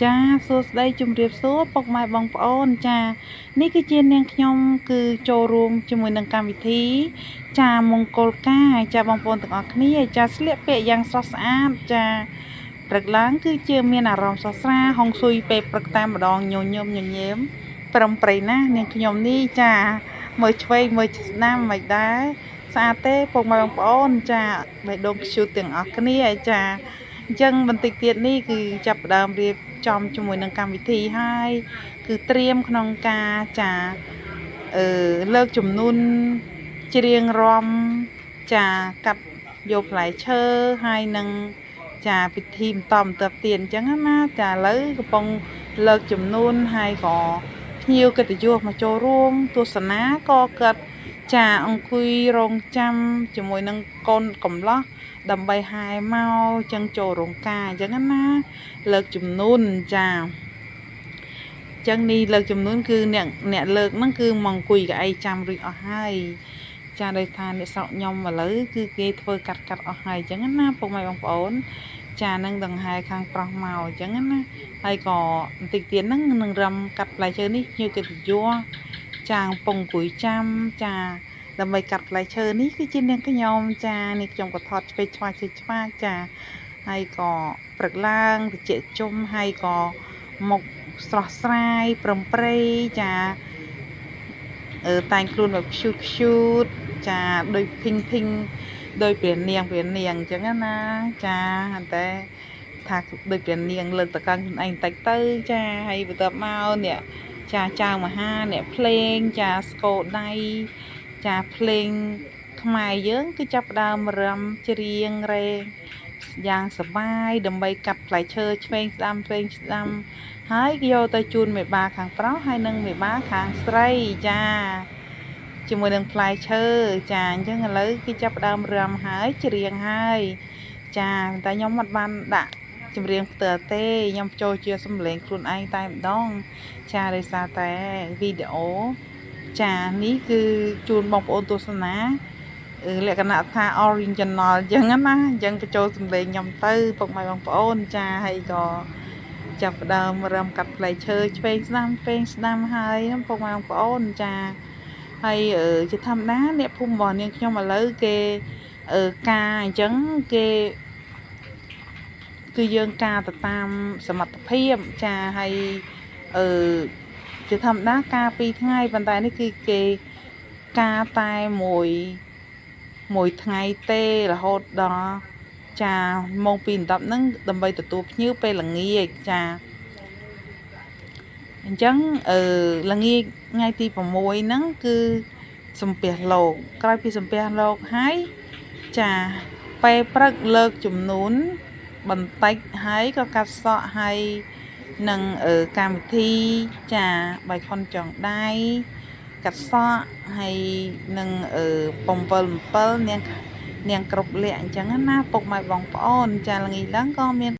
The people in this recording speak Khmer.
ចាសួស្តីជំរាបសួរពុកម៉ែបងប្អូនចានេះគឺជានាងខ្ញុំគឺចូលរួមជាមួយនឹងកម្មវិធីចាមង្គលការចាបងប្អូនទាំងអស់គ្នាចាស្លៀកពាក់យ៉ាងស្រស់ស្អាតចាព្រឹកឡើងគឺជាមានអារម្មណ៍ស្រស់ស្រាយហុងស៊ុយពេលព្រឹកតែម្ដងញញឹមប្រំប្រៃណាស់នាងខ្ញុំនេះចាមើលឆ្វេងមើលស្ដាំមិនដែរស្អាតទេពុកម៉ែបងប្អូនចាបេះដូងខ្ជូតទាំងអស់គ្នាចាអញ្ចឹងបន្តិចទៀតនេះគឺចាប់ផ្ដើមរៀបចំជាមួយនឹងកម្មវិធីហើយគឺត្រៀមក្នុងការចាលើកចំនួនច្រៀងរាំចាកាត់យកផ្លែឈើហើយនឹងចាពិធីបន្តទៀតអញ្ចឹងណាចាឥឡូវកំពុងលើកចំនួនហើយក៏ភ្ញៀវកិត្តិយសមកចូលរួមទស្សនាក៏គាត់ចាអង្គុយរងចាំជាមួយនឹងកូនកំឡោះដើម្បីហែមកចឹងចូលរោងការអញ្ចឹងណាលើកចំនួនចាចឹងនេះលើកចំនួនគឺអ្នកលើកហ្នឹងគឺមកអង្គុយកៅអីចាំរួចអស់ហើយចាដោយថាអ្នកស្រុកខ្ញុំឥឡូវគឺគេធ្វើកាត់អស់ហើយចឹងណាពុកម៉ែបងប្អូនចានឹងដង្ហែខាងប្រុសមកអញ្ចឹងណាហើយក៏បន្តិចទៀតហ្នឹងនឹងរឹមកាត់ផ្លែឈើនេះញើកិត្តិយសចាកំពុងអង្គុយចាំចាដើម្បីកាត់ផ្លែឈើនេះគឺជានាងខ្ញុំចានេះខ្ញុំក៏ថតឆ្វេងឆ្វាយចាហើយក៏ព្រឹកឡើងត្រជាក់ជុំហើយក៏មុខស្រស់ស្រាយប្រំប្រៃចាតែងខ្លួនแบบខ្ជូតចាដូចភីងដោយព្រះនាងអញ្ចឹងណាចាតែថាដូចព្រះនាងលើកតកខ្លួនឯងតិចទៅចាហើយបន្ទាប់មកអ្នកចាចៅមហាអ្នកភ្លេងចាស្គរដៃចាភ្លេងខ្មែរយើងគឺចាប់ផ្ដើមរំច្រៀងរែងយ៉ាងសប្បាយដើម្បីកាត់ផ្លែឈើឆ្វេងស្ដាំហើយយកទៅជូនមេបាខាងប្រុសហើយនិងមេបាខាងស្រីចាជាមួយនឹងផ្លែឈើចាអញ្ចឹងឥឡូវគឺចាប់ផ្ដើមរំហើយច្រៀងហើយចាតែខ្ញុំអត់បានដាក់ចម្រៀងផ្ទាល់ទេខ្ញុំចូលជាសំឡេងខ្លួនឯងតែម្ដងចាដោយសារតែវីដេអូចានេះគឺជូនបងប្អូនទស្សនាលក្ខណៈថា original អញ្ចឹងណាអញ្ចឹងបញ្ចូលសំឡេងខ្ញុំទៅពុកម៉ែបងប្អូនចាហើយក៏ចាប់ផ្ដើមរំកាត់ផ្លែឈើឆ្វេងស្ដាំហើយពុកម៉ែបងប្អូនចាហើយជាធម្មតាអ្នកភូមិរបស់នាងខ្ញុំឥឡូវគេការអញ្ចឹងគេគឺយើងការទៅតាមសមត្ថភាពចាហើយជាធម្មតាការ2ថ្ងៃប៉ុន្តែនេះគឺគេការតែមួយថ្ងៃទេរហូតដល់ចាម៉ោង2:10ហ្នឹងដើម្បីទទួលភ្ញៀវពេលល្ងាចចាអញ្ចឹងល្ងាចថ្ងៃទី6ហ្នឹងគឺសំពះលោកក្រោយពីសំពះលោកហើយចាពេលព្រឹកលើកចំនួនបន្តិចហើយក៏កាត់សក់ហើយនឹងកម្មវិធីចាបាយខុនចងដៃកាត់សក់ហើយនឹង7នាងគ្រប់លក្ខអញ្ចឹងណាពុកម៉ែបងប្អូនចាល្ងាចឡើងក៏មាន